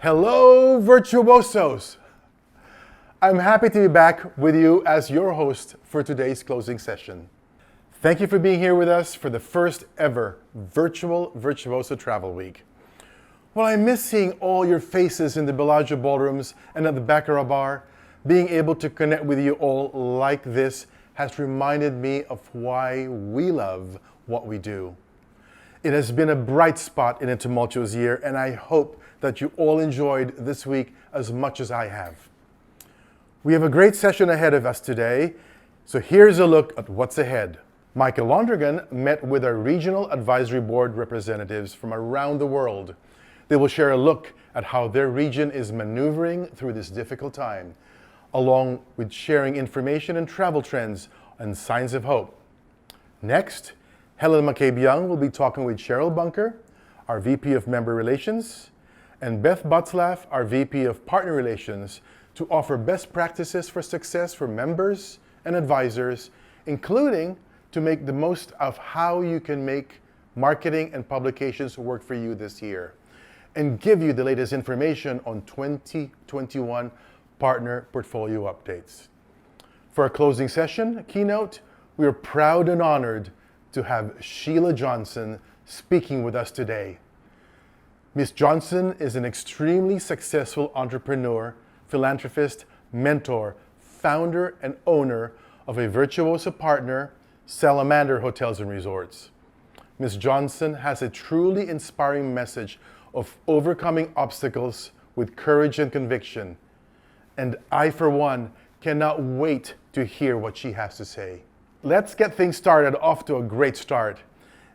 Hello, Virtuosos! I'm happy to be back with you as your host for today's closing session. Thank you for being here with us for the first ever virtual Virtuoso Travel Week. Well, I miss seeing all your faces in the Bellagio ballrooms and at the Baccarat bar. Being able to connect with you all like this has reminded me of why we love what we do. It has been a bright spot in a tumultuous year, and I hope that you all enjoyed this week as much as I have. We have a great session ahead of us today, so here's a look at what's ahead. Michael Londrigan met with our regional advisory board representatives from around the world. They will share a look at how their region is maneuvering through this difficult time, along with sharing information and travel trends and signs of hope. Next, Helen McCabe-Young will be talking with Cheryl Bunker, our VP of Member Relations, and Beth Butzlaff, our VP of Partner Relations, to offer best practices for success for members and advisors, including to make the most of how you can make marketing and publications work for you this year, and give you the latest information on 2021 partner portfolio updates. For our closing session, Keynote, we are proud and honored to have Sheila Johnson speaking with us today. Ms. Johnson is an extremely successful entrepreneur, philanthropist, mentor, founder, and owner of a Virtuoso partner, Salamander Hotels and Resorts. Ms. Johnson has a truly inspiring message of overcoming obstacles with courage and conviction, and I, for one, cannot wait to hear what she has to say. Let's get things started off to a great start.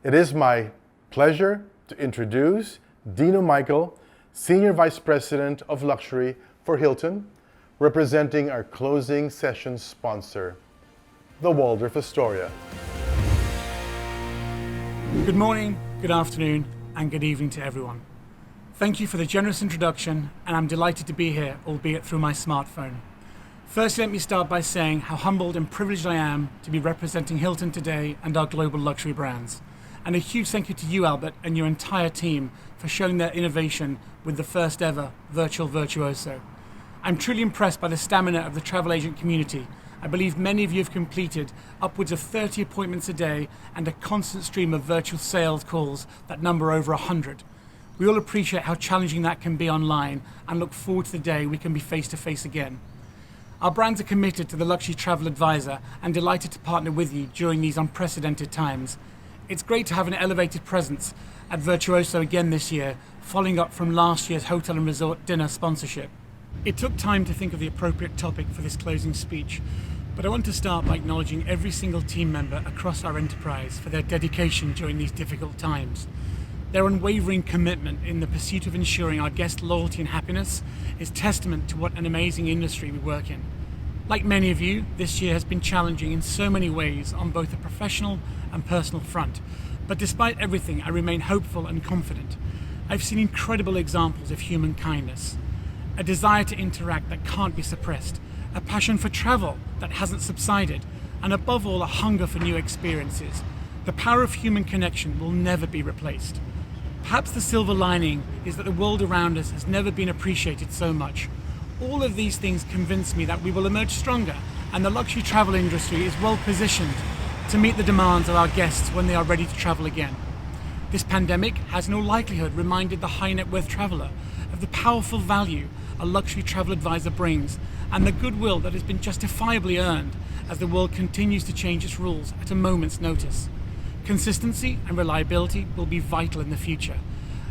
It is my pleasure to introduce Dino Michael, Senior Vice President of Luxury for Hilton, representing our closing session sponsor, the Waldorf Astoria. Good morning, good afternoon, and good evening to everyone. Thank you for the generous introduction, and I'm delighted to be here, albeit through my smartphone. First, let me start by saying how humbled and privileged I am to be representing Hilton today and our global luxury brands. And a huge thank you to you, Albert, and your entire team for showing their innovation with the first ever virtual Virtuoso. I'm truly impressed by the stamina of the travel agent community. I believe many of you have completed upwards of 30 appointments a day and a constant stream of virtual sales calls that number over 100. We all appreciate how challenging that can be online and look forward to the day we can be face to face again. Our brands are committed to the Luxury Travel Advisor and delighted to partner with you during these unprecedented times. It's great to have an elevated presence at Virtuoso again this year, following up from last year's hotel and resort dinner sponsorship. It took time to think of the appropriate topic for this closing speech, but I want to start by acknowledging every single team member across our enterprise for their dedication during these difficult times. Their unwavering commitment in the pursuit of ensuring our guest loyalty and happiness is testament to what an amazing industry we work in. Like many of you, this year has been challenging in so many ways on both the professional and personal front. But despite everything, I remain hopeful and confident. I've seen incredible examples of human kindness, a desire to interact that can't be suppressed, a passion for travel that hasn't subsided, and above all, a hunger for new experiences. The power of human connection will never be replaced. Perhaps the silver lining is that the world around us has never been appreciated so much. All of these things convince me that we will emerge stronger, and the luxury travel industry is well positioned to meet the demands of our guests when they are ready to travel again. This pandemic has no likelihood reminded the high net worth traveller of the powerful value a luxury travel advisor brings, and the goodwill that has been justifiably earned as the world continues to change its rules at a moment's notice. Consistency and reliability will be vital in the future,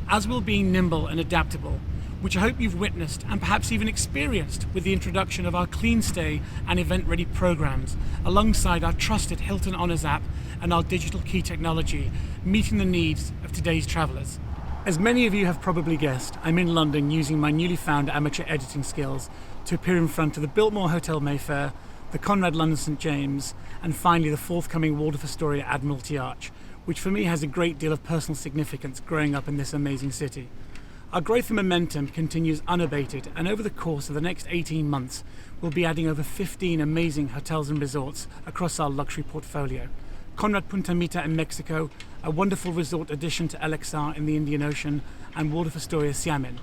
as will being nimble and adaptable, which I hope you've witnessed and perhaps even experienced with the introduction of our Clean Stay and Event Ready programs, alongside our trusted Hilton Honors app and our digital key technology, meeting the needs of today's travellers. As many of you have probably guessed, I'm in London using my newly found amateur editing skills to appear in front of the Biltmore Hotel Mayfair, the Conrad London St James, and finally the forthcoming Waldorf Astoria Admiralty Arch, which for me has a great deal of personal significance growing up in this amazing city. Our growth and momentum continues unabated, and over the course of the next 18 months, we'll be adding over 15 amazing hotels and resorts across our luxury portfolio. Conrad Punta Mita in Mexico, a wonderful resort addition to LXR in the Indian Ocean, and Waldorf Astoria Xiamen.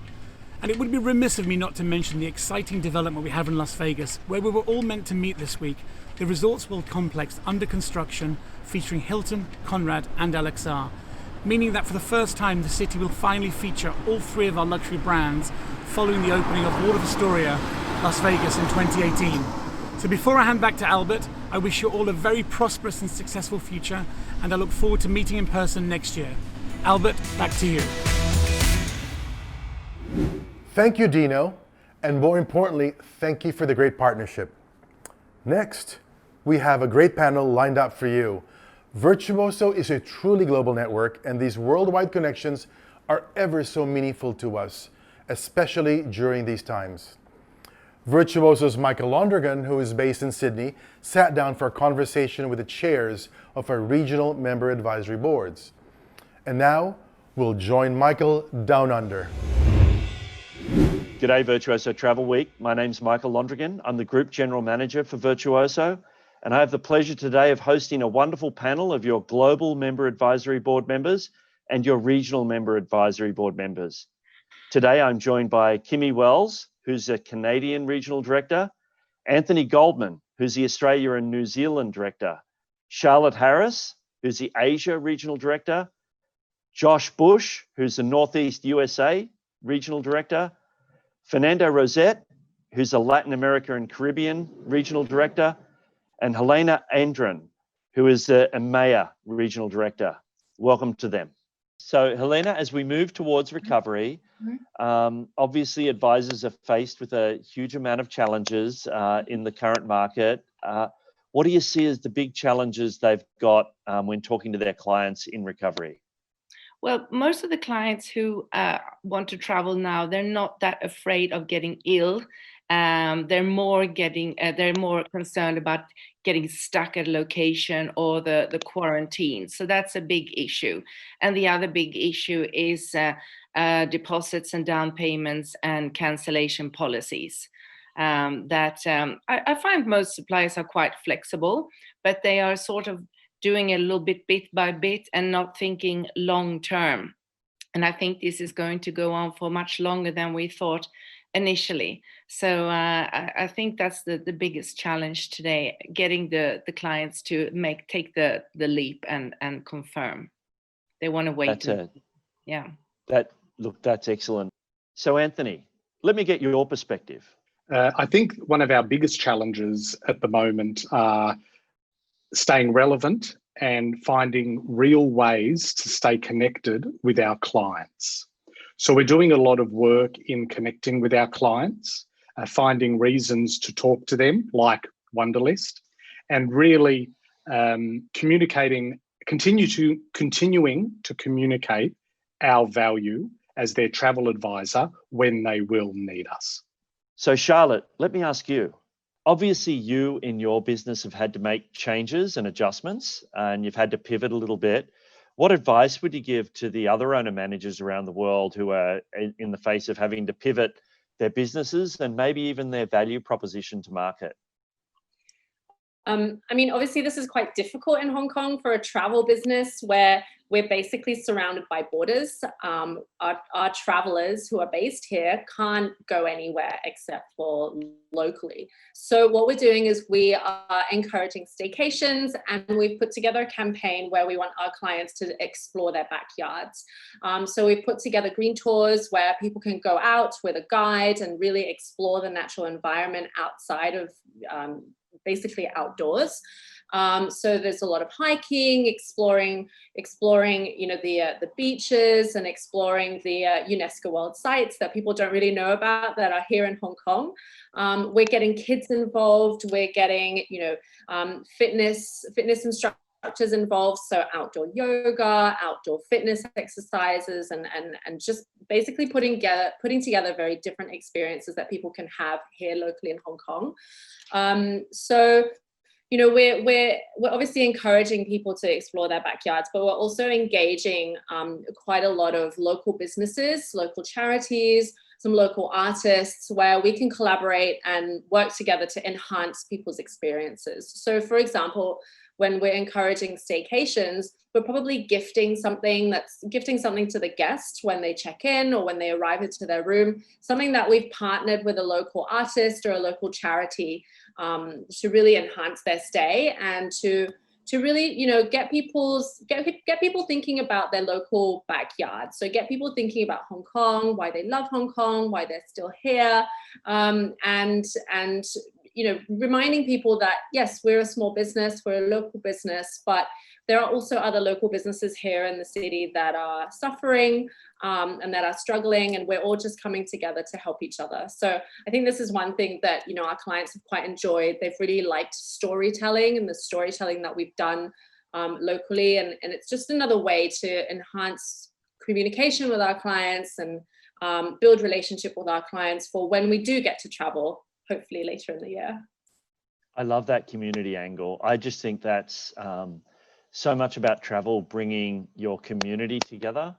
And it would be remiss of me not to mention the exciting development we have in Las Vegas, where we were all meant to meet this week, the Resorts World Complex under construction, featuring Hilton, Conrad and LXR, meaning that for the first time the city will finally feature all three of our luxury brands following the opening of Waldorf Astoria, Las Vegas in 2018. So before I hand back to Albert, I wish you all a very prosperous and successful future, and I look forward to meeting in person next year. Albert, back to you. Thank you, Dino, and more importantly, thank you for the great partnership. Next, we have a great panel lined up for you. Virtuoso is a truly global network, and these worldwide connections are ever so meaningful to us, especially during these times. Virtuoso's Michael Londrigan, who is based in Sydney, sat down for a conversation with the chairs of our regional member advisory boards. And now, we'll join Michael down under. G'day Virtuoso Travel Week. My name's Michael Londrigan. I'm the Group General Manager for Virtuoso, and I have the pleasure today of hosting a wonderful panel of your global member advisory board members and your regional member advisory board members. Today I'm joined by Kimmy Wells, who's a Canadian Regional Director, Anthony Goldman, who's the Australia and New Zealand Director, Charlotte Harris, who's the Asia Regional Director, Josh Bush, who's the Northeast USA Regional Director, Fernando Rosette, who's a Latin America and Caribbean Regional Director, and Helena Andren, who is the EMEA Regional Director. Welcome to them. So Helena, as we move towards recovery, obviously advisors are faced with a huge amount of challenges in the current market. What do you see as the big challenges they've got when talking to their clients in recovery? Well, most of the clients who want to travel now, they're not that afraid of getting ill. They're more concerned about getting stuck at a location or the quarantine. So that's a big issue. And the other big issue is deposits and down payments and cancellation policies. I find most suppliers are quite flexible, but they are sort of doing a little bit by bit and not thinking long term. And I think this is going to go on for much longer than we thought initially. So I think that's the biggest challenge today, getting the clients to take the leap and confirm. They want to wait. Yeah. That's excellent. So Anthony, let me get your perspective. I think one of our biggest challenges at the moment are staying relevant and finding real ways to stay connected with our clients. So we're doing a lot of work in connecting with our clients, finding reasons to talk to them, like Wunderlist, and really continuing to communicate our value as their travel advisor when they will need us. So Charlotte, let me ask you. Obviously, you in your business have had to make changes and adjustments, and you've had to pivot a little bit. What advice would you give to the other owner managers around the world who are in the face of having to pivot their businesses and maybe even their value proposition to market? I mean, obviously, this is quite difficult in Hong Kong for a travel business where we're basically surrounded by borders. Our travelers who are based here can't go anywhere except for locally. So what we're doing is we are encouraging staycations, and we've put together a campaign where we want our clients to explore their backyards. So we've put together green tours where people can go out with a guide and really explore the natural environment outside of basically outdoors. So there's a lot of hiking, exploring, the beaches, and exploring the UNESCO World Sites that people don't really know about that are here in Hong Kong. We're getting kids involved. We're getting, fitness instructors involved. So outdoor yoga, outdoor fitness exercises, and just basically putting together very different experiences that people can have here locally in Hong Kong. We're obviously encouraging people to explore their backyards, but we're also engaging quite a lot of local businesses, local charities, some local artists, where we can collaborate and work together to enhance people's experiences. So, for example, when we're encouraging staycations, we're probably gifting something to the guest when they check in or when they arrive into their room, something that we've partnered with a local artist or a local charity to really enhance their stay and to really, get people thinking about their local backyard. So get people thinking about Hong Kong, why they love Hong Kong, why they're still here, and reminding people that, yes, we're a small business, we're a local business, but there are also other local businesses here in the city that are suffering and that are struggling, and we're all just coming together to help each other. So I think this is one thing that, our clients have quite enjoyed. They've really liked storytelling and the storytelling that we've done locally. And it's just another way to enhance communication with our clients and build relationship with our clients for when we do get to travel, hopefully later in the year. I love that community angle. I just think that's so much about travel, bringing your community together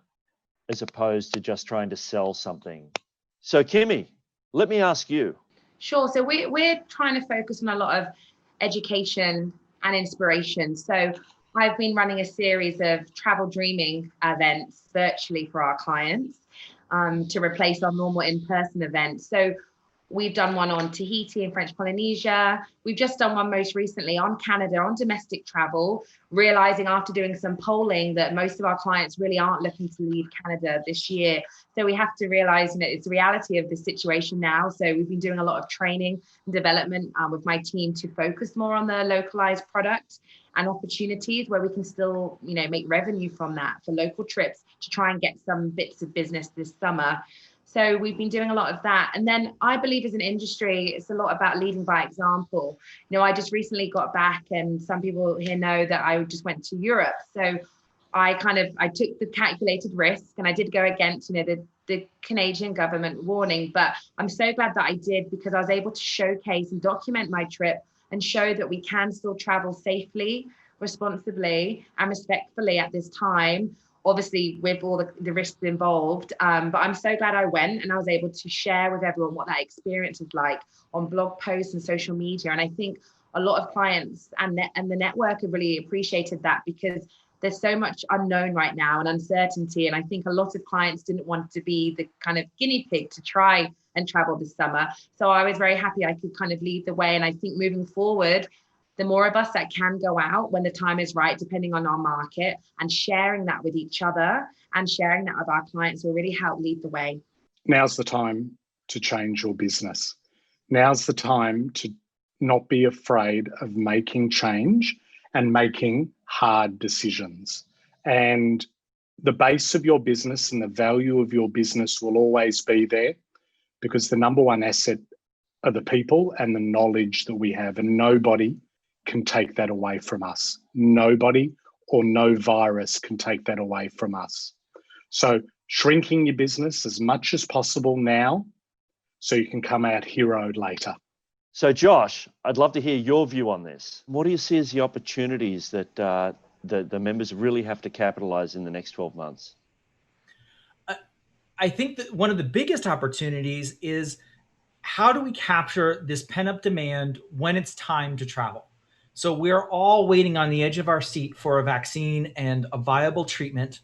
as opposed to just trying to sell something. So Kimmy, let me ask you. Sure. So we're trying to focus on a lot of education and inspiration. So I've been running a series of travel dreaming events virtually for our clients to replace our normal in-person events. So we've done one on Tahiti and French Polynesia. We've just done one most recently on Canada, on domestic travel, realizing after doing some polling that most of our clients really aren't looking to leave Canada this year. So we have to realize it's the reality of the situation now. So we've been doing a lot of training and development with my team to focus more on the localized product and opportunities where we can still, make revenue from that for local trips to try and get some bits of business this summer. So we've been doing a lot of that. And then I believe as an industry, it's a lot about leading by example. I just recently got back, and some people here know that I just went to Europe. So I took the calculated risk, and I did go against, the Canadian government warning. But I'm so glad that I did, because I was able to showcase and document my trip and show that we can still travel safely, responsibly, and respectfully at this time, obviously with all the risks involved. But I'm so glad I went, and I was able to share with everyone what that experience is like on blog posts and social media. And I think a lot of clients and the network have really appreciated that, because there's so much unknown right now and uncertainty. And I think a lot of clients didn't want to be the kind of guinea pig to try and travel this summer. So I was very happy I could kind of lead the way. And I think moving forward, the more of us that can go out when the time is right, depending on our market, and sharing that with each other and sharing that with our clients will really help lead the way. Now's the time to change your business. Now's the time to not be afraid of making change and making hard decisions. And the base of your business and the value of your business will always be there, because the number one asset are the people and the knowledge that we have, and nobody can take that away from us. Nobody or no virus can take that away from us. So shrinking your business as much as possible now, so you can come out heroed later. So Josh, I'd love to hear your view on this. What do you see as the opportunities that the members really have to capitalize in the next 12 months? I think that one of the biggest opportunities is, how do we capture this pent-up demand when it's time to travel? So we're all waiting on the edge of our seat for a vaccine and a viable treatment.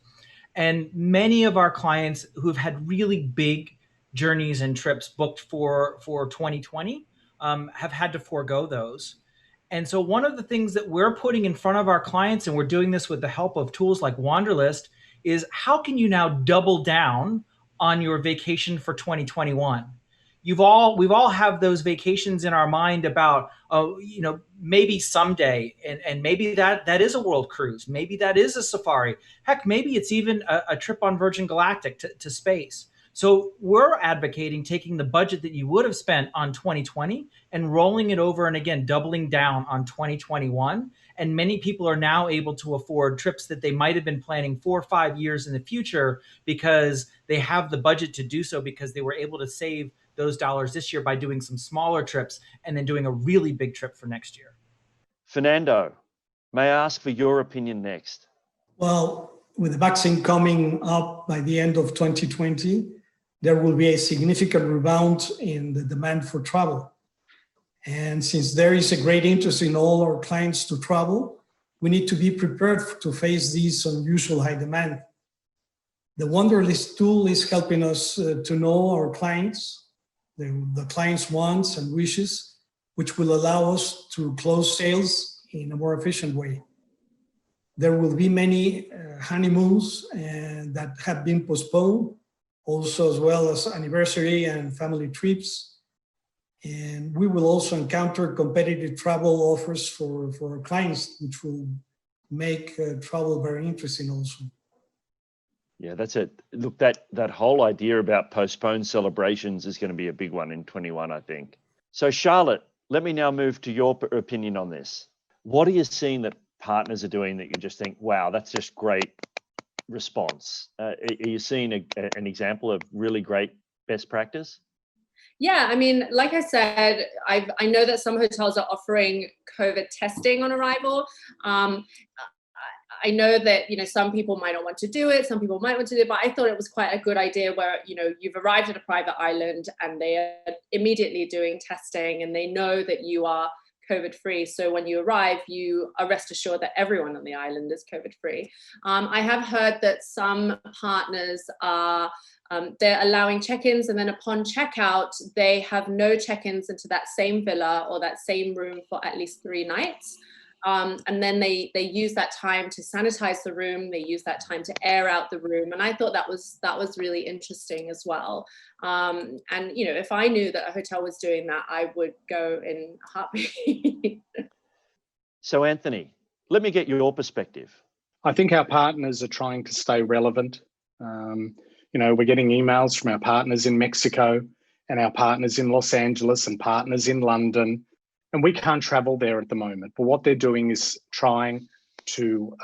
And many of our clients who've had really big journeys and trips booked for 2020 have had to forego those. And so one of the things that we're putting in front of our clients, and we're doing this with the help of tools like Wanderlist, is how can you now double down on your vacation for 2021? We've all have those vacations in our mind about, oh, maybe someday, and maybe that is a world cruise, maybe that is a safari, heck, maybe it's even a trip on Virgin Galactic to space. So we're advocating taking the budget that you would have spent on 2020 and rolling it over, and again, doubling down on 2021. And many people are now able to afford trips that they might have been planning 4 or 5 years in the future because they have the budget to do so, because they were able to save those dollars this year by doing some smaller trips and then doing a really big trip for next year. Fernando, may I ask for your opinion next? Well, with the vaccine coming up by the end of 2020, there will be a significant rebound in the demand for travel. And since there is a great interest in all our clients to travel, we need to be prepared to face this unusual high demand. The Wanderlist tool is helping us to know our clients, the clients' wants and wishes, which will allow us to close sales in a more efficient way. There will be many honeymoons that have been postponed, also as well as anniversary and family trips. And we will also encounter competitive travel offers for our clients, which will make travel very interesting also. Yeah, that's it. Look, that whole idea about postponed celebrations is going to be a big one in 21, I think. So Charlotte, let me now move to your opinion on this. What are you seeing that partners are doing that you just think, wow, that's just great response? Are you seeing an example of really great best practice? Yeah, I mean, like I said, I know that some hotels are offering COVID testing on arrival. I know that, some people might not want to do it, some people might want to do it, but I thought it was quite a good idea where, you've arrived at a private island and they are immediately doing testing and they know that you are COVID free. So when you arrive, you are rest assured that everyone on the island is COVID free. I have heard that some partners are they're allowing check-ins, and then upon checkout, they have no check-ins into that same villa or that same room for at least 3 nights. And then they use that time to sanitize the room. They use that time to air out the room. And I thought that was really interesting as well. And, if I knew that a hotel was doing that, I would go in a heartbeat. So Anthony, let me get your perspective. I think our partners are trying to stay relevant. We're getting emails from our partners in Mexico and our partners in Los Angeles and partners in London. And we can't travel there at the moment. But what they're doing is trying to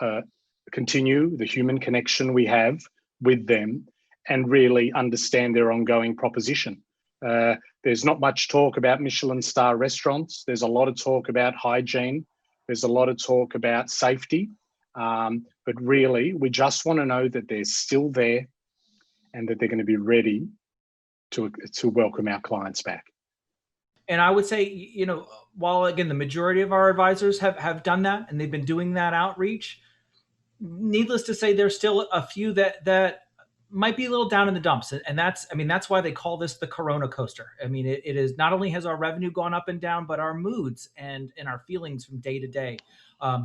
continue the human connection we have with them and really understand their ongoing proposition. There's not much talk about Michelin star restaurants. There's a lot of talk about hygiene. There's a lot of talk about safety. But really, we just want to know that they're still there and that they're going to be ready to welcome our clients back. And I would say, while again, the majority of our advisors have done that and they've been doing that outreach, needless to say, there's still a few that might be a little down in the dumps. And that's why they call this the Corona coaster. I mean, it is not only has our revenue gone up and down, but our moods and our feelings from day to day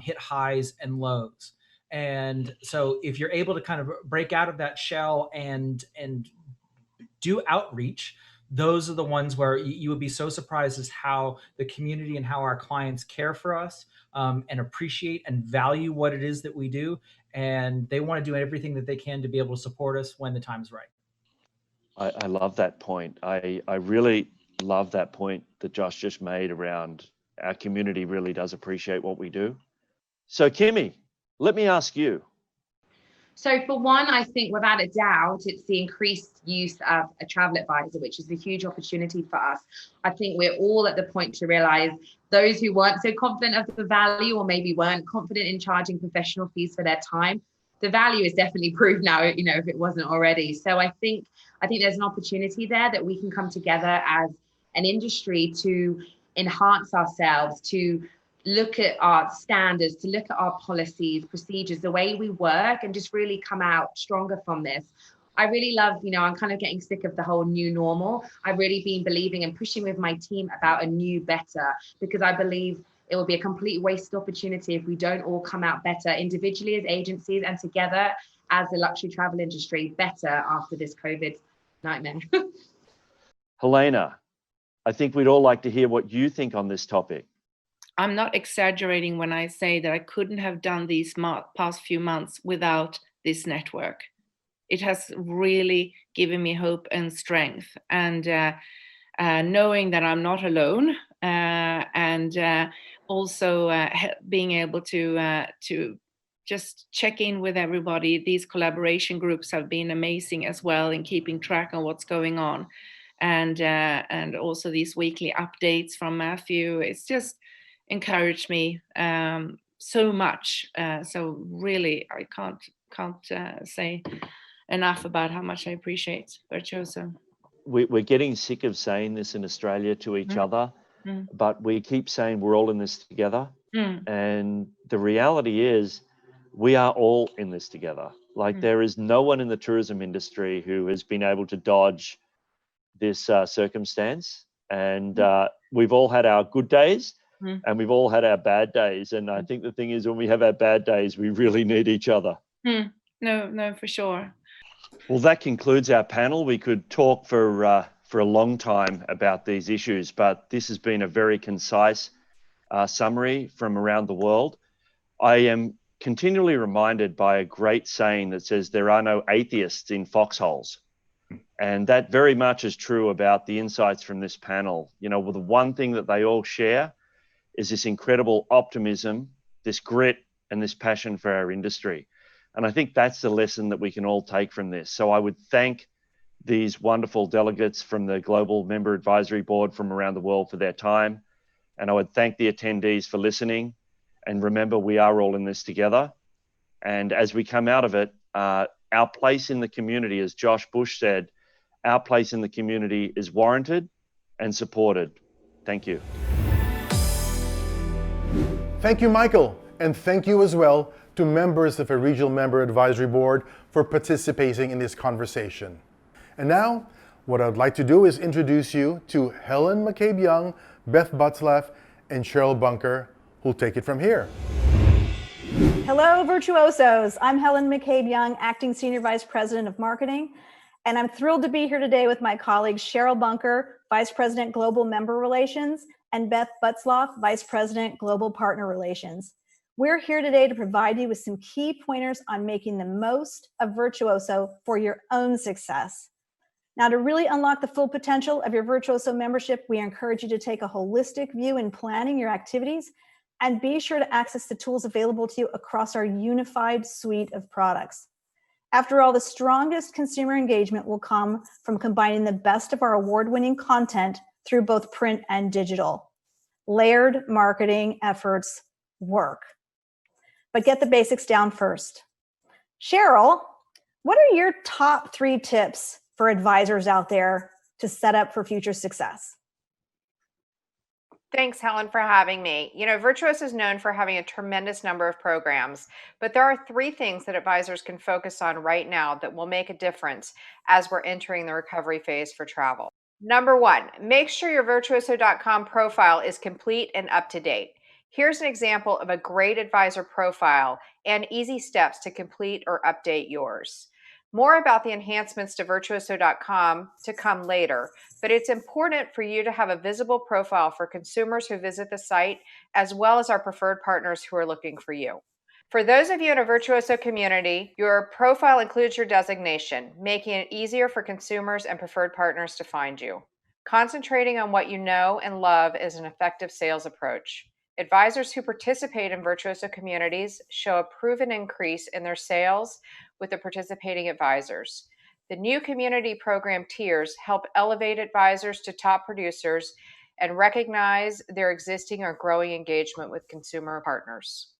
hit highs and lows. And so if you're able to kind of break out of that shell and do outreach, those are the ones where you would be so surprised as how the community and how our clients care for us and appreciate and value what it is that we do. And they want to do everything that they can to be able to support us when the time's right. I love that point. I really love that point that Josh just made around our community really does appreciate what we do. So Kimmy, let me ask you. So for one, I think without a doubt, it's the increased use of a travel advisor, which is a huge opportunity for us. I think we're all at the point to realize those who weren't so confident of the value or maybe weren't confident in charging professional fees for their time, the value is definitely proved now, if it wasn't already. So I think there's an opportunity there that we can come together as an industry to enhance ourselves, to look at our standards, to look at our policies, procedures, the way we work, and just really come out stronger from this. I really love, I'm kind of getting sick of the whole new normal. I've really been believing and pushing with my team about a new better, because I believe it will be a complete wasted opportunity if we don't all come out better individually as agencies and together as the luxury travel industry better after this COVID nightmare. Helena, I think we'd all like to hear what you think on this topic. I'm not exaggerating when I say that I couldn't have done these past few months without this network. It has really given me hope and strength, and knowing that I'm not alone, and also being able to just check in with everybody. These collaboration groups have been amazing as well in keeping track on what's going on, and also these weekly updates from Matthew. It's just encouraged me so much. So really, I can't say enough about how much I appreciate Virtuoso. We're getting sick of saying this in Australia to each other, but we keep saying we're all in this together. And the reality is we are all in this together. Like there is no one in the tourism industry who has been able to dodge this circumstance. And we've all had our good days and we've all had our bad days. And I think the thing is, when we have our bad days, we really need each other. No, for sure. Well, that concludes our panel. We could talk for a long time about these issues, but this has been a very concise summary from around the world. I am continually reminded by a great saying that says there are no atheists in foxholes. And that very much is true about the insights from this panel. The one thing that they all share is this incredible optimism, this grit, and this passion for our industry. And I think that's the lesson that we can all take from this. So I would thank these wonderful delegates from the Global Member Advisory Board from around the world for their time. And I would thank the attendees for listening. And remember, we are all in this together. And as we come out of it, our place in the community, as Josh Bush said, our place in the community is warranted and supported. Thank you. Thank you, Michael. And thank you as well to members of a Regional Member Advisory Board for participating in this conversation. And now, what I'd like to do is introduce you to Helen McCabe-Young, Beth Butzlaff, and Cheryl Bunker, who'll take it from here. Hello, Virtuosos. I'm Helen McCabe-Young, Acting Senior Vice President of Marketing, and I'm thrilled to be here today with my colleagues Cheryl Bunker, Vice President Global Member Relations, and Beth Butzlaff, Vice President Global Partner Relations. We're here today to provide you with some key pointers on making the most of Virtuoso for your own success. Now, to really unlock the full potential of your Virtuoso membership, we encourage you to take a holistic view in planning your activities and be sure to access the tools available to you across our unified suite of products. After all, the strongest consumer engagement will come from combining the best of our award-winning content through both print and digital. Layered marketing efforts work. But get the basics down first. Cheryl, what are your top 3 tips for advisors out there to set up for future success? Thanks, Helen, for having me. Virtuoso is known for having a tremendous number of programs, but there are 3 things that advisors can focus on right now that will make a difference as we're entering the recovery phase for travel. Number 1, make sure your virtuoso.com profile is complete and up to date. Here's an example of a great advisor profile and easy steps to complete or update yours. More about the enhancements to virtuoso.com to come later, but it's important for you to have a visible profile for consumers who visit the site, as well as our preferred partners who are looking for you. For those of you in a Virtuoso community, your profile includes your designation, making it easier for consumers and preferred partners to find you. Concentrating on what you know and love is an effective sales approach. Advisors who participate in Virtuoso communities show a proven increase in their sales with the participating advisors. The new community program tiers help elevate advisors to top producers and recognize their existing or growing engagement with consumer partners.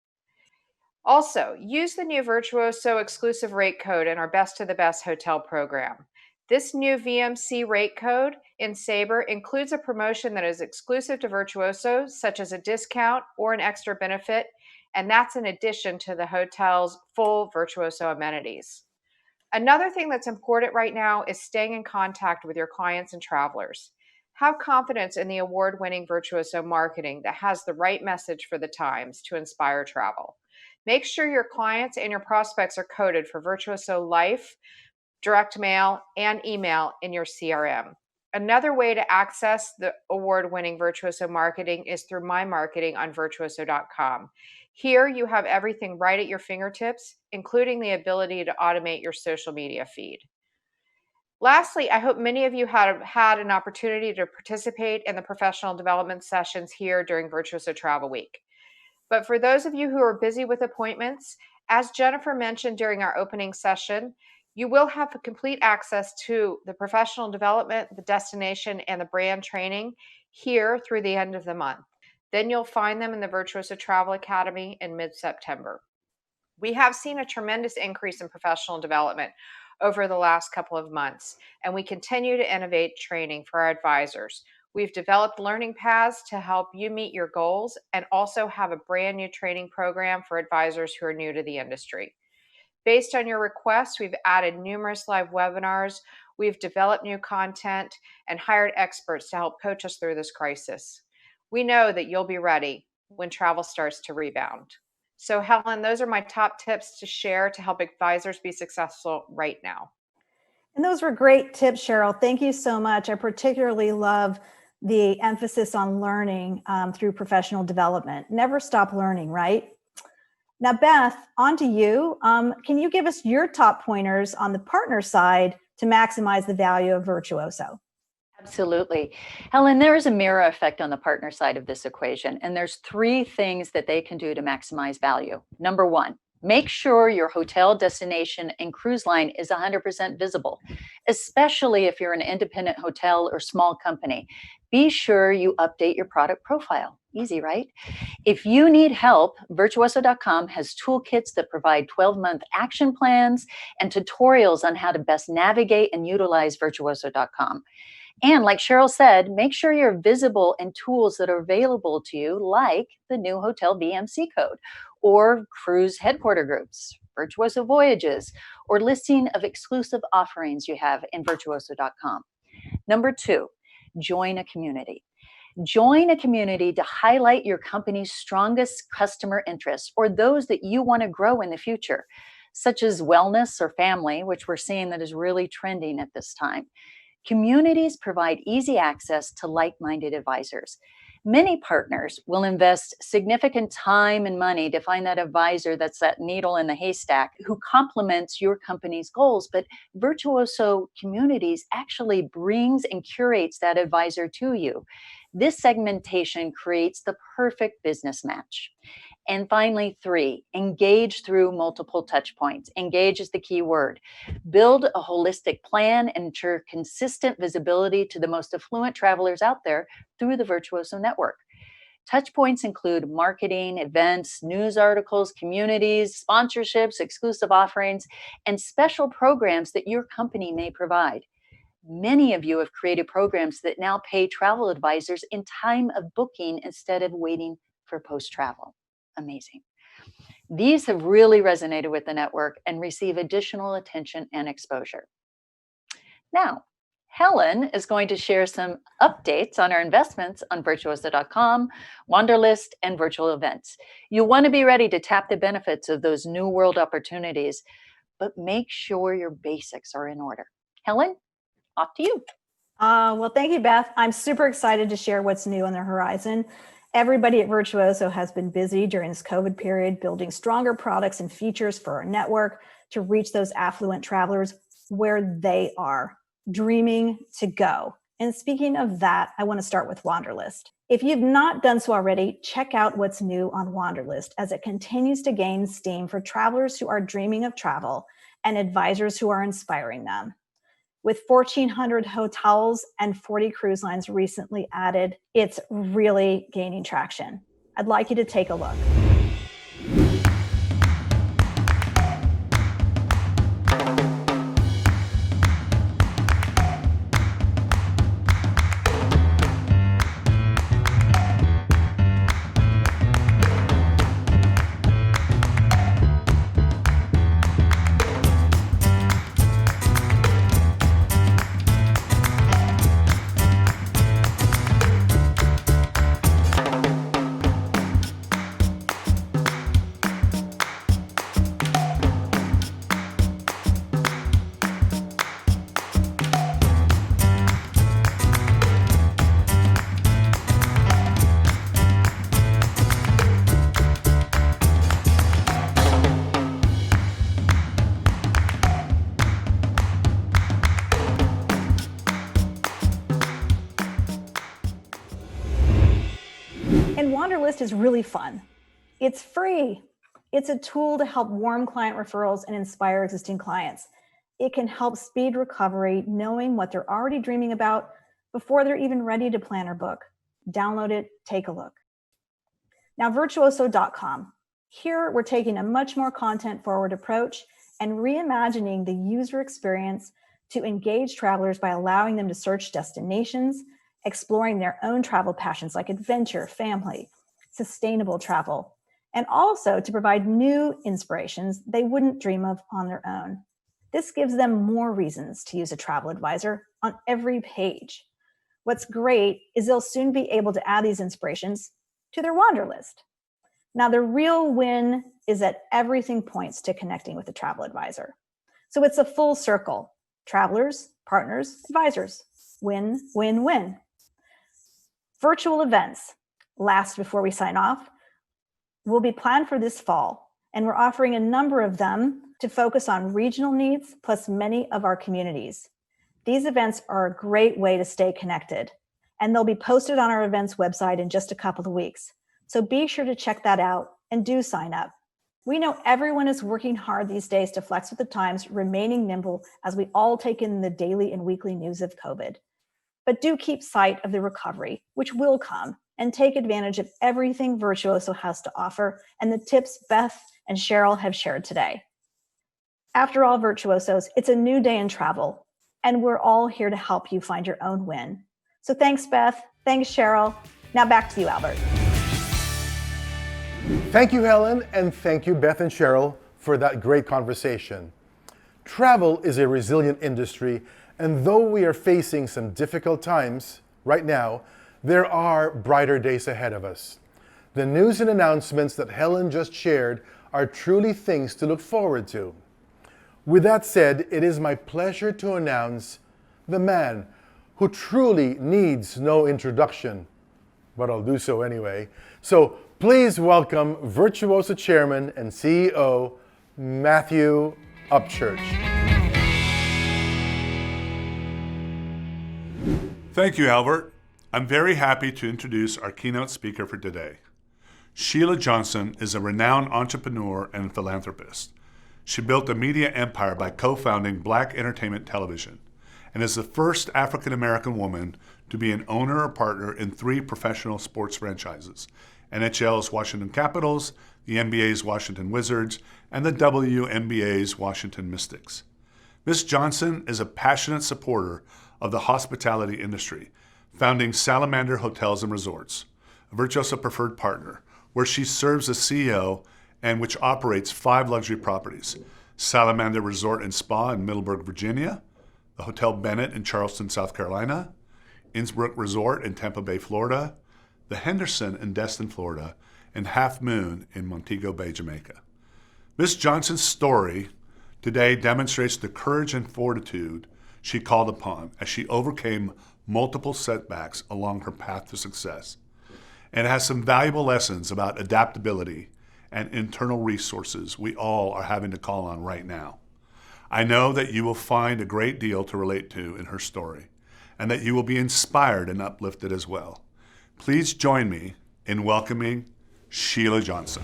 Also, use the new Virtuoso exclusive rate code in our Best to the Best hotel program. This new VMC rate code in Sabre includes a promotion that is exclusive to Virtuoso, such as a discount or an extra benefit, and that's in addition to the hotel's full Virtuoso amenities. Another thing that's important right now is staying in contact with your clients and travelers. Have confidence in the award-winning Virtuoso marketing that has the right message for the times to inspire travel. Make sure your clients and your prospects are coded for Virtuoso Life, direct mail, and email in your CRM. Another way to access the award-winning Virtuoso marketing is through My Marketing on virtuoso.com. Here you have everything right at your fingertips, including the ability to automate your social media feed. Lastly, I hope many of you have had an opportunity to participate in the professional development sessions here during Virtuoso Travel Week. But for those of you who are busy with appointments, as Jennifer mentioned during our opening session, you will have complete access to the professional development, the destination, and the brand training here through the end of the month. Then you'll find them in the Virtuoso Travel Academy in mid-September. We have seen a tremendous increase in professional development over the last couple of months, and we continue to innovate training for our advisors. We've developed learning paths to help you meet your goals and also have a brand new training program for advisors who are new to the industry. Based on your requests, we've added numerous live webinars, we've developed new content, and hired experts to help coach us through this crisis. We know that you'll be ready when travel starts to rebound. So Helen, those are my top tips to share to help advisors be successful right now. And those were great tips, Cheryl. Thank you so much. I particularly love the emphasis on learning through professional development. Never stop learning, right? Now, Beth, on to you. Can you give us your top pointers on the partner side to maximize the value of Virtuoso? Absolutely. Helen, there is a mirror effect on the partner side of this equation, and there's 3 things that they can do to maximize value. Number 1, make sure your hotel, destination, and cruise line is 100% visible, especially if you're an independent hotel or small company. Be sure you update your product profile. Easy, right? If you need help, Virtuoso.com has toolkits that provide 12-month action plans and tutorials on how to best navigate and utilize Virtuoso.com. And like Cheryl said, make sure you're visible in tools that are available to you, like the new hotel VMC code, or cruise headquarter groups, Virtuoso Voyages, or listing of exclusive offerings you have in Virtuoso.com. Number 2, join a community. Join a community to highlight your company's strongest customer interests or those that you want to grow in the future, such as wellness or family, which we're seeing that is really trending at this time. Communities provide easy access to like-minded advisors. Many partners will invest significant time and money to find that advisor that's that needle in the haystack who complements your company's goals, but Virtuoso Communities actually brings and curates that advisor to you. This segmentation creates the perfect business match. And finally, 3, engage through multiple touch points. Engage is the key word. Build a holistic plan and ensure consistent visibility to the most affluent travelers out there through the Virtuoso network. Touch points include marketing, events, news articles, communities, sponsorships, exclusive offerings, and special programs that your company may provide. Many of you have created programs that now pay travel advisors in time of booking instead of waiting for post-travel. Amazing. These have really resonated with the network and receive additional attention and exposure. Now, Helen is going to share some updates on our investments on Virtuoso.com, Wanderlist, and virtual events. You'll want to be ready to tap the benefits of those new world opportunities, but make sure your basics are in order. Helen, off to you. Well, thank you, Beth. I'm super excited to share what's new on the horizon. Everybody at Virtuoso has been busy during this COVID period, building stronger products and features for our network to reach those affluent travelers where they are, dreaming to go. And speaking of that, I want to start with Wanderlist. If you've not done so already, check out what's new on Wanderlist as it continues to gain steam for travelers who are dreaming of travel and advisors who are inspiring them. With 1,400 hotels and 40 cruise lines recently added, it's really gaining traction. I'd like you to take a look. list is really fun. It's free. It's a tool to help warm client referrals and inspire existing clients. It can help speed recovery, knowing what they're already dreaming about before they're even ready to plan or book. Download it, take a look. Now, virtuoso.com. Here, we're taking a much more content-forward approach and reimagining the user experience to engage travelers by allowing them to search destinations, exploring their own travel passions like adventure, family, sustainable travel, and also to provide new inspirations they wouldn't dream of on their own. This gives them more reasons to use a travel advisor on every page. What's great is they'll soon be able to add these inspirations to their wander list. Now, the real win is that everything points to connecting with a travel advisor. So it's a full circle. Travelers, partners, advisors. Win, win, win. Virtual events, last before we sign off, will be planned for this fall, and we're offering a number of them to focus on regional needs plus many of our communities. These events are a great way to stay connected, and they'll be posted on our events website in just a couple of weeks. So be sure to check that out and do sign up. We know everyone is working hard these days to flex with the times, remaining nimble as we all take in the daily and weekly news of COVID. But do keep sight of the recovery, which will come, and take advantage of everything Virtuoso has to offer and the tips Beth and Cheryl have shared today. After all, Virtuosos, it's a new day in travel, and we're all here to help you find your own win. So thanks, Beth. Thanks, Cheryl. Now back to you, Albert. Thank you, Helen, and thank you, Beth and Cheryl, for that great conversation. Travel is a resilient industry, and though we are facing some difficult times right now, there are brighter days ahead of us. The news and announcements that Helen just shared are truly things to look forward to. With that said, it is my pleasure to announce the man who truly needs no introduction, but I'll do so anyway. So please welcome Virtuoso Chairman and CEO, Matthew Upchurch. Thank you, Albert. I'm very happy to introduce our keynote speaker for today. Sheila Johnson is a renowned entrepreneur and philanthropist. She built a media empire by co-founding Black Entertainment Television and is the first African-American woman to be an owner or partner in 3 professional sports franchises: NHL's Washington Capitals, the NBA's Washington Wizards, and the WNBA's Washington Mystics. Ms. Johnson is a passionate supporter of the hospitality industry, founding Salamander Hotels and Resorts, a Virtuoso preferred partner, where she serves as CEO and which operates 5 luxury properties: Salamander Resort and Spa in Middleburg, Virginia, the Hotel Bennett in Charleston, South Carolina, Innsbruck Resort in Tampa Bay, Florida, the Henderson in Destin, Florida, and Half Moon in Montego Bay, Jamaica. Ms. Johnson's story today demonstrates the courage and fortitude she called upon as she overcame multiple setbacks along her path to success, and has some valuable lessons about adaptability and internal resources we all are having to call on right now. I know that you will find a great deal to relate to in her story, and that you will be inspired and uplifted as well. Please join me in welcoming Sheila Johnson.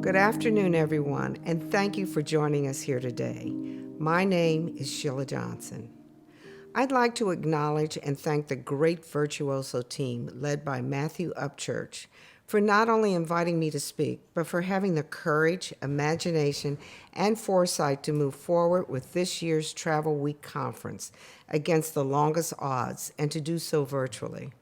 Good afternoon, everyone, and thank you for joining us here today. My name is Sheila Johnson. I'd like to acknowledge and thank the great Virtuoso team led by Matthew Upchurch for not only inviting me to speak, but for having the courage, imagination, and foresight to move forward with this year's Travel Week conference against the longest odds, and to do so virtually.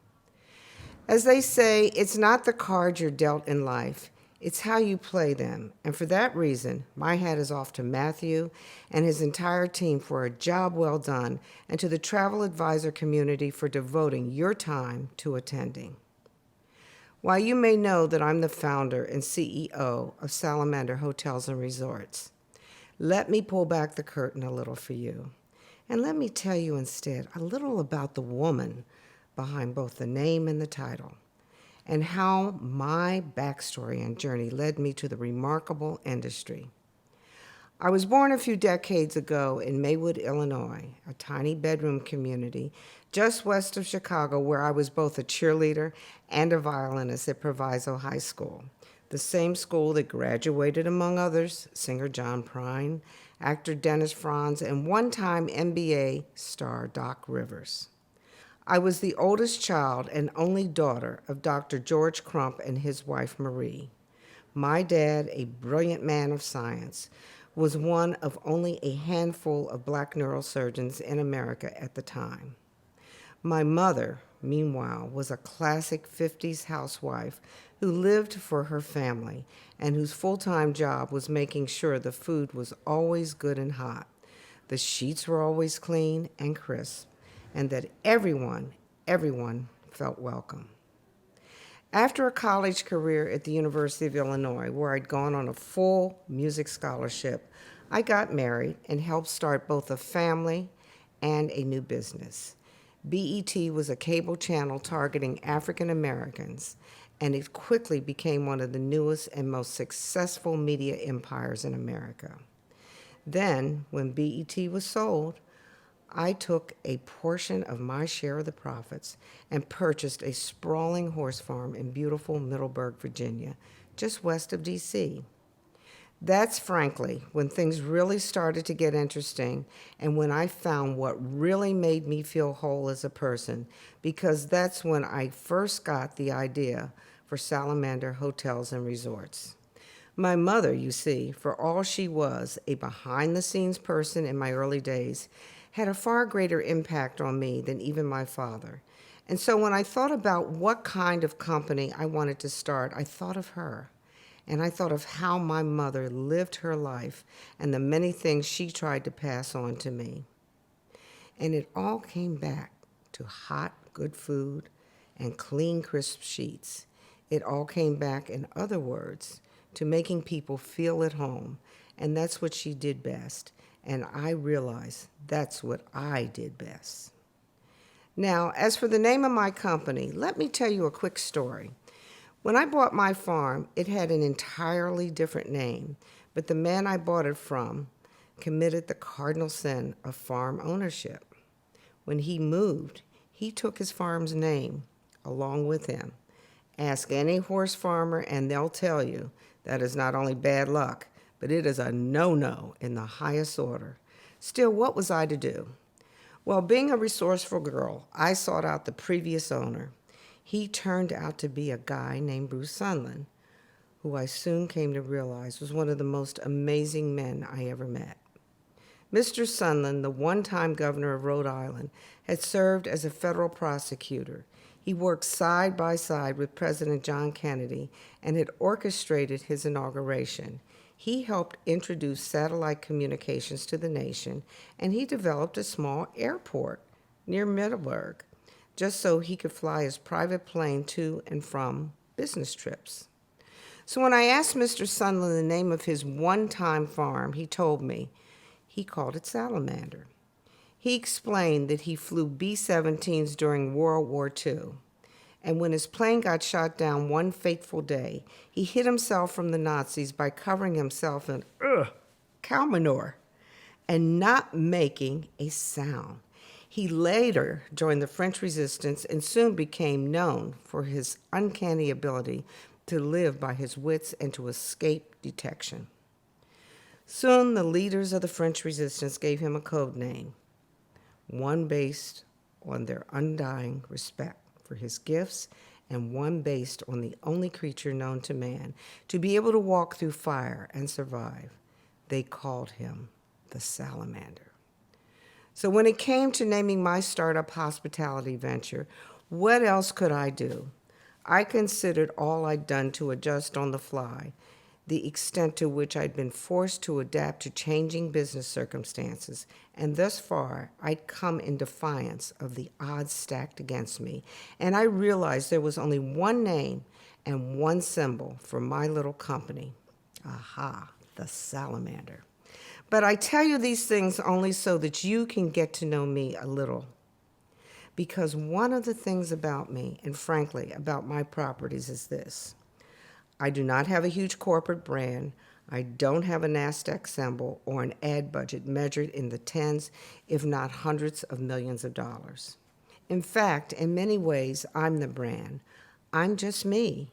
As they say, it's not the cards you're dealt in life, it's how you play them. And for that reason, my hat is off to Matthew and his entire team for a job well done, and to the travel advisor community for devoting your time to attending. While you may know that I'm the founder and CEO of Salamander Hotels and Resorts, let me pull back the curtain a little for you. And let me tell you instead a little about the woman behind both the name and the title. and how my backstory and journey led me to the remarkable industry. I was born a few decades ago in Maywood, Illinois, a tiny bedroom community just west of Chicago, where I was both a cheerleader and a violinist at Proviso High School, the same school that graduated, among others, singer John Prine, actor Dennis Franz, and one-time NBA star Doc Rivers. I was the oldest child and only daughter of Dr. George Crump and his wife Marie. My dad, a brilliant man of science, was one of only a handful of Black neurosurgeons in America at the time. My mother, meanwhile, was a classic 50s housewife who lived for her family and whose full-time job was making sure the food was always good and hot, the sheets were always clean and crisp, and that everyone felt welcome. After a college career at the University of Illinois, where I'd gone on a full music scholarship, I got married and helped start both a family and a new business. BET was a cable channel targeting African Americans, and it quickly became one of the newest and most successful media empires in America. Then, when BET was sold, I took a portion of my share of the profits and purchased a sprawling horse farm in beautiful Middleburg, Virginia, just west of D.C. That's frankly when things really started to get interesting and when I found what really made me feel whole as a person, because that's when I first got the idea for Salamander Hotels and Resorts. My mother, you see, for all she was a behind-the-scenes person in my early days, had a far greater impact on me than even my father. And so when I thought about what kind of company I wanted to start, I thought of her. And I thought of how my mother lived her life and the many things she tried to pass on to me. And it all came back to hot, good food and clean, crisp sheets. It all came back, in other words, to making people feel at home. And that's what she did best. And I realized that's what I did best. Now, as for the name of my company, let me tell you a quick story. When I bought my farm, it had an entirely different name, but the man I bought it from committed the cardinal sin of farm ownership. When he moved, he took his farm's name along with him. Ask any horse farmer and they'll tell you that is not only bad luck, but it is a no-no in the highest order. Still, what was I to do? Well, being a resourceful girl, I sought out the previous owner. He turned out to be a guy named Bruce Sunland, who I soon came to realize was one of the most amazing men I ever met. Mr. Sunland, the one-time governor of Rhode Island, had served as a federal prosecutor. He worked side by side with President John Kennedy and had orchestrated his inauguration. He helped introduce satellite communications to the nation, and he developed a small airport near Middleburg, just so he could fly his private plane to and from business trips. So when I asked Mr. Sunland the name of his one-time farm, he told me he called it Salamander. He explained that he flew B-17s during World War II, and when his plane got shot down one fateful day, he hid himself from the Nazis by covering himself in cow manure and not making a sound. He later joined the French Resistance and soon became known for his uncanny ability to live by his wits and to escape detection. Soon, the leaders of the French Resistance gave him a code name, one based on their undying respect for his gifts and one based on the only creature known to man to be able to walk through fire and survive. They called him the Salamander. So when it came to naming my startup hospitality venture, what else could I do? I considered all I'd done to adjust on the fly, the extent to which I'd been forced to adapt to changing business circumstances, and thus far, I'd come in defiance of the odds stacked against me, and I realized there was only one name and one symbol for my little company. Aha, the Salamander. But I tell you these things only so that you can get to know me a little. because one of the things about me, and frankly about my properties, is this. I do not have a huge corporate brand. I don't have a NASDAQ symbol or an ad budget measured in the tens, if not hundreds of millions of dollars. In fact, in many ways, I'm the brand. I'm just me.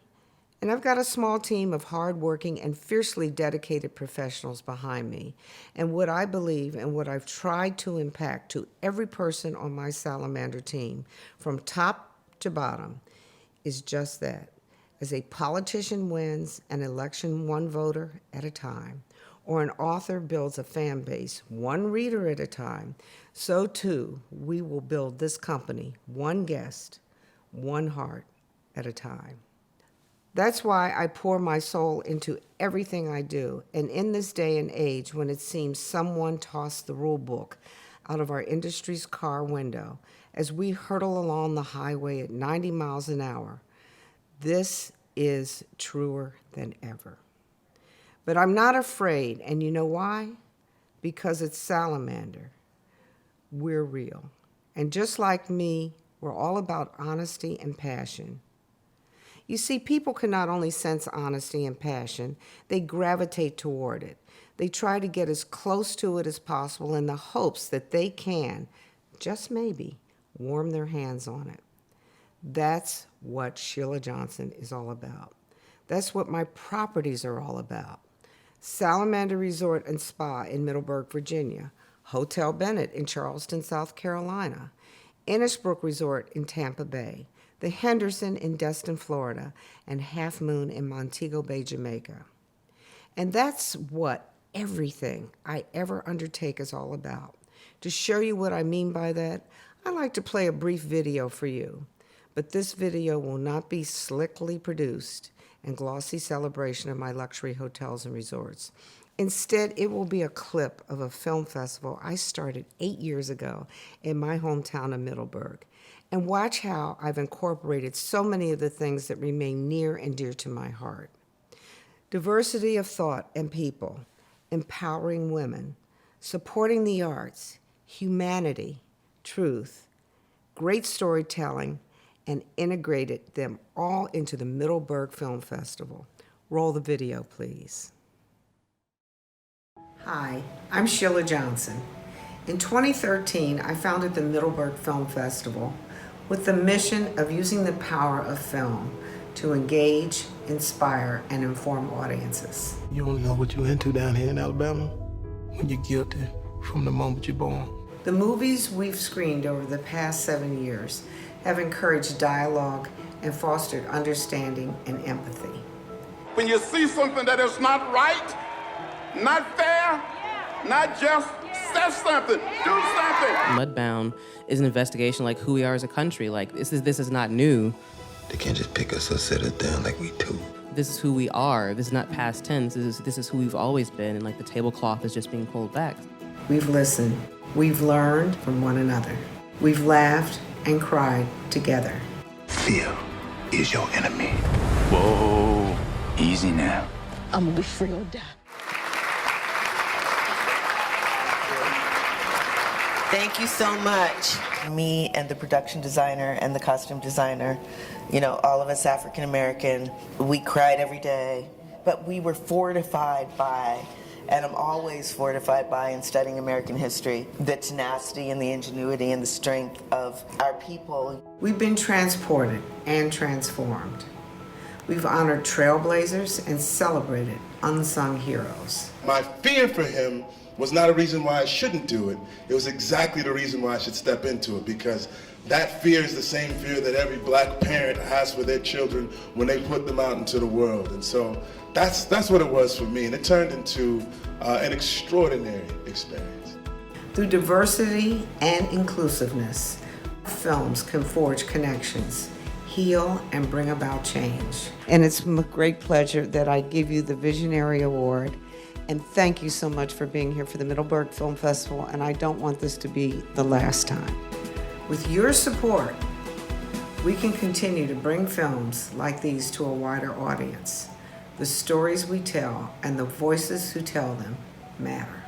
And I've got a small team of hardworking and fiercely dedicated professionals behind me. And what I believe and what I've tried to impact to every person on my Salamander team, from top to bottom, is just that. As a politician wins an election one voter at a time, or an author builds a fan base one reader at a time, so too we will build this company one guest, one heart at a time. That's why I pour my soul into everything I do. And in this day and age, when it seems someone tossed the rule book out of our industry's car window as we hurtle along the highway at 90 miles an hour, this is truer than ever. But I'm not afraid, and you know why? Because it's Salamander. We're real. And just like me, we're all about honesty and passion. You see, people can not only sense honesty and passion, they gravitate toward it. They try to get as close to it as possible in the hopes that they can, just maybe, warm their hands on it. That's what Sheila Johnson is all about. That's what my properties are all about. Salamander Resort and Spa in Middleburg, Virginia, Hotel Bennett in Charleston, South Carolina, Innisbrook Resort in Tampa Bay, the Henderson in Destin, Florida, and Half Moon in Montego Bay, Jamaica. And that's what everything I ever undertake is all about. To show you what I mean by that, I'd like to play a brief video for you. But this video will not be slickly produced and glossy celebration of my luxury hotels and resorts. Instead, it will be a clip of a film festival I started 8 years ago in my hometown of Middleburg. And watch how I've incorporated so many of the things that remain near and dear to my heart. Diversity of thought and people, empowering women, supporting the arts, humanity, truth, great storytelling, and integrated them all into the Middleburg Film Festival. Roll the video, please. Hi, I'm Sheila Johnson. In 2013, I founded the Middleburg Film Festival with the mission of using the power of film to engage, inspire, and inform audiences. You only know what you're into down here in Alabama when you're guilty from the moment you're born. The movies we've screened over the past 7 years have encouraged dialogue and fostered understanding and empathy. When you see something that is not right, not fair, not just, say something, do something. Mudbound is an investigation like who we are as a country. Like this is not new. They can't just pick us or sit us down like we do. This is who we are. This is not past tense. This is who we've always been, and like the tablecloth is just being pulled back. We've listened. We've learned from one another. We've laughed and cried together. Fear is your enemy. Whoa, easy now. I'm gonna be free or die. Thank you so much. Me and the production designer and the costume designer, you know, all of us African American, we cried every day, but we were fortified by, and I'm always fortified by in studying American history, the tenacity and the ingenuity and the strength of our people. We've been transported and transformed. We've honored trailblazers and celebrated unsung heroes. My fear for him was not a reason why I shouldn't do it. It was exactly the reason why I should step into it, because that fear is the same fear that every black parent has for their children when they put them out into the world. And so that's what it was for me, and it turned into an extraordinary experience. Through diversity and inclusiveness, films can forge connections, heal, and bring about change. And it's a great pleasure that I give you the Visionary Award. And thank you so much for being here for the Middleburg Film Festival, and I don't want this to be the last time. With your support, we can continue to bring films like these to a wider audience. The stories we tell and the voices who tell them matter.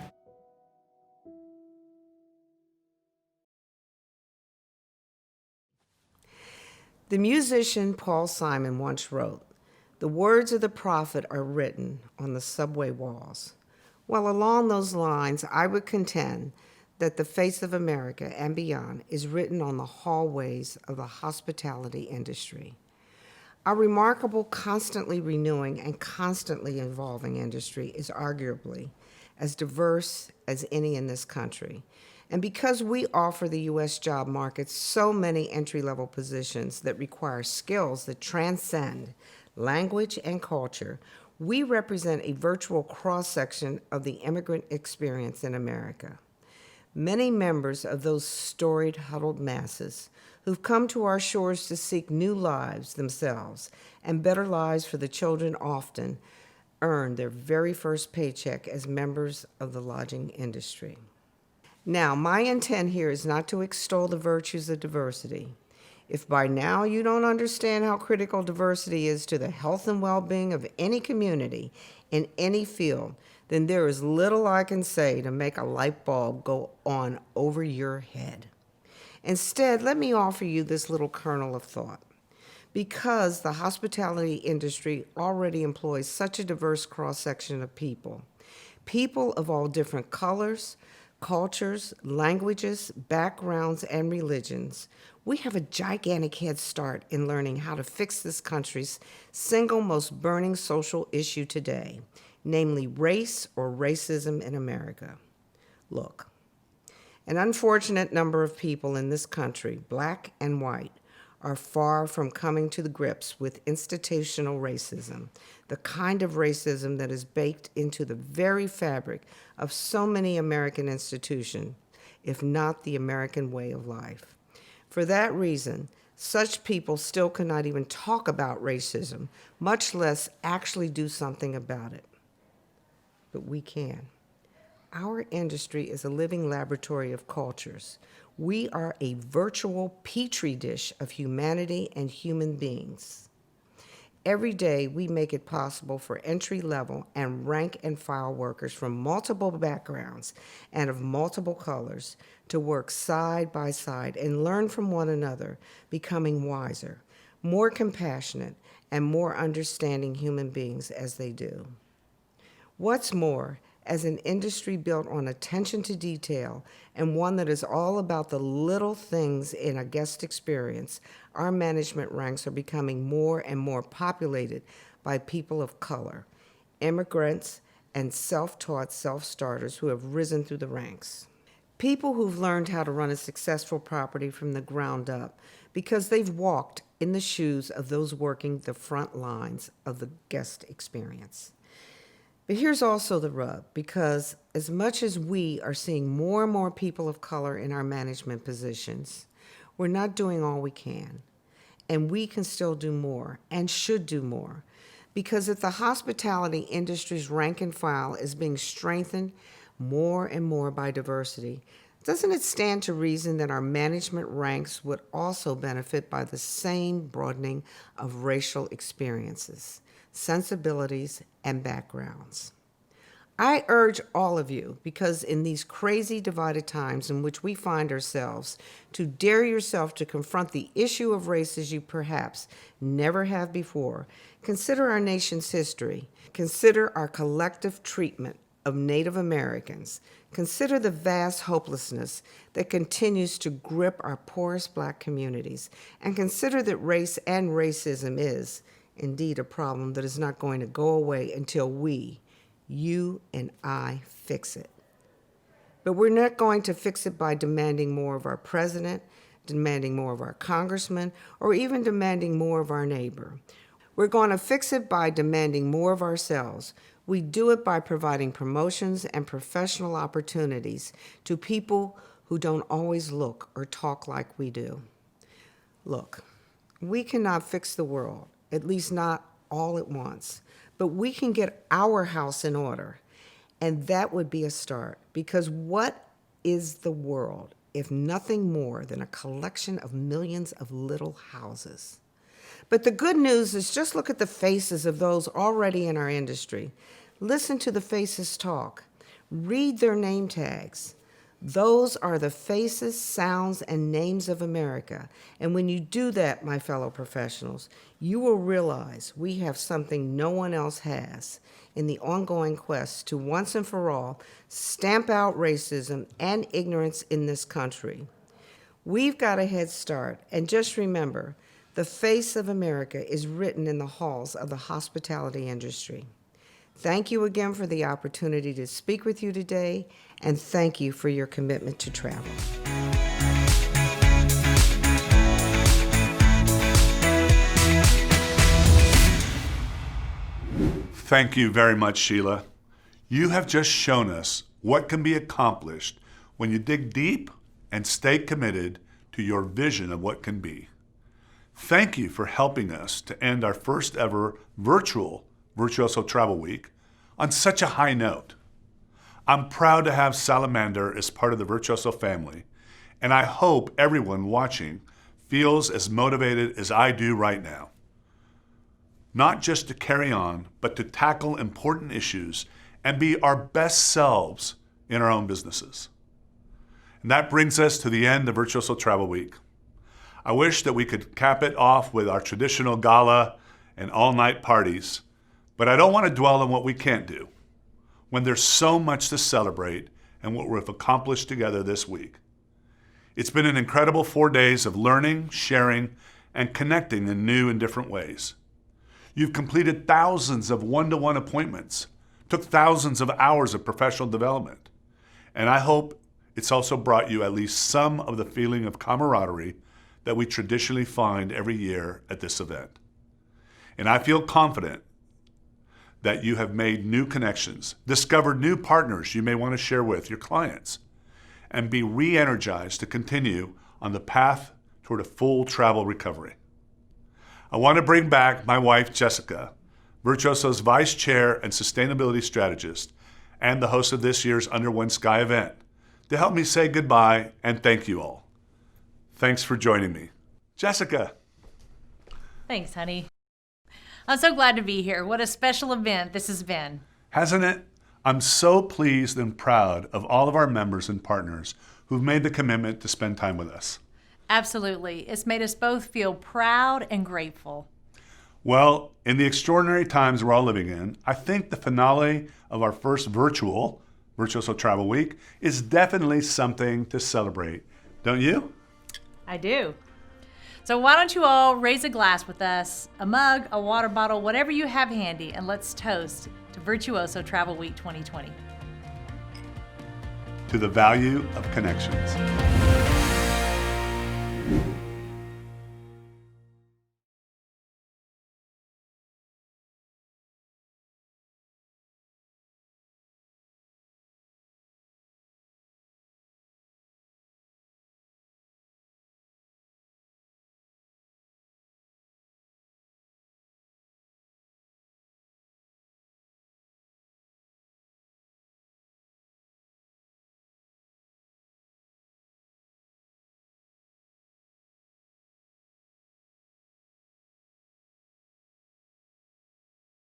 The musician Paul Simon once wrote, "The words of the prophet are written on the subway walls." Well, along those lines, I would contend that the face of America and beyond is written on the hallways of the hospitality industry. Our remarkable, constantly renewing and constantly evolving industry is arguably as diverse as any in this country. And because we offer the U.S. job market so many entry-level positions that require skills that transcend language and culture, we represent a virtual cross-section of the immigrant experience in America. Many members of those storied, huddled masses who've come to our shores to seek new lives themselves and better lives for the children often earn their very first paycheck as members of the lodging industry. Now, my intent here is not to extol the virtues of diversity. If by now you don't understand how critical diversity is to the health and well-being of any community in any field, then there is little I can say to make a light bulb go on over your head. Instead, let me offer you this little kernel of thought. Because the hospitality industry already employs such a diverse cross-section of people of all different colors, cultures, languages, backgrounds, and religions, we have a gigantic head start in learning how to fix this country's single most burning social issue today, namely race or racism in America. Look, an unfortunate number of people in this country, black and white, are far from coming to the grips with institutional racism, the kind of racism that is baked into the very fabric of so many American institutions, if not the American way of life. For that reason, such people still cannot even talk about racism, much less actually do something about it. But we can. Our industry is a living laboratory of cultures. We are a virtual petri dish of humanity and human beings. Every day, we make it possible for entry-level and rank-and-file workers from multiple backgrounds and of multiple colors to work side by side and learn from one another, becoming wiser, more compassionate, and more understanding human beings as they do. What's more, as an industry built on attention to detail and one that is all about the little things in a guest experience, our management ranks are becoming more and more populated by people of color, immigrants, and self-taught self-starters who have risen through the ranks. People who've learned how to run a successful property from the ground up because they've walked in the shoes of those working the front lines of the guest experience. But here's also the rub, because as much as we are seeing more and more people of color in our management positions, we're not doing all we can. And we can still do more and should do more. Because if the hospitality industry's rank and file is being strengthened more and more by diversity, doesn't it stand to reason that our management ranks would also benefit by the same broadening of racial experiences, sensibilities, and backgrounds? I urge all of you, because in these crazy divided times in which we find ourselves, to dare yourself to confront the issue of race as you perhaps never have before. Consider our nation's history. Consider our collective treatment of Native Americans. Consider the vast hopelessness that continues to grip our poorest Black communities. And consider that race and racism is, indeed, a problem that is not going to go away until we, you and I, fix it. But we're not going to fix it by demanding more of our president, demanding more of our congressman, or even demanding more of our neighbor. We're going to fix it by demanding more of ourselves. We do it by providing promotions and professional opportunities to people who don't always look or talk like we do. Look, we cannot fix the world, at least not all at once, but we can get our house in order, and that would be a start, because what is the world if nothing more than a collection of millions of little houses? But the good news is just look at the faces of those already in our industry. Listen to the faces talk. Read their name tags. Those are the faces, sounds, and names of America. And when you do that, my fellow professionals, you will realize we have something no one else has in the ongoing quest to once and for all stamp out racism and ignorance in this country. We've got a head start, and just remember, the face of America is written in the halls of the hospitality industry. Thank you again for the opportunity to speak with you today, and thank you for your commitment to travel. Thank you very much, Sheila. You have just shown us what can be accomplished when you dig deep and stay committed to your vision of what can be. Thank you for helping us to end our first ever virtual Virtuoso Travel Week on such a high note. I'm proud to have Salamander as part of the Virtuoso family, and I hope everyone watching feels as motivated as I do right now. Not just to carry on, but to tackle important issues and be our best selves in our own businesses. And that brings us to the end of Virtuoso Travel Week. I wish that we could cap it off with our traditional gala and all-night parties, but I don't want to dwell on what we can't do when there's so much to celebrate and what we've accomplished together this week. It's been an incredible 4 days of learning, sharing, and connecting in new and different ways. You've completed thousands of one-to-one appointments, took thousands of hours of professional development, and I hope it's also brought you at least some of the feeling of camaraderie that we traditionally find every year at this event. And I feel confident that you have made new connections, discovered new partners you may want to share with your clients, and be re-energized to continue on the path toward a full travel recovery. I want to bring back my wife, Jessica, Virtuoso's Vice Chair and Sustainability Strategist, and the host of this year's Under One Sky event, to help me say goodbye and thank you all. Thanks for joining me. Jessica. Thanks, honey. I'm so glad to be here. What a special event this has been. Hasn't it? I'm so pleased and proud of all of our members and partners who've made the commitment to spend time with us. Absolutely. It's made us both feel proud and grateful. Well, in the extraordinary times we're all living in, I think the finale of our first virtual Virtuoso Travel Week is definitely something to celebrate. Don't you? I do. So why don't you all raise a glass with us, a mug, a water bottle, whatever you have handy, and let's toast to Virtuoso Travel Week 2020. To the value of connections.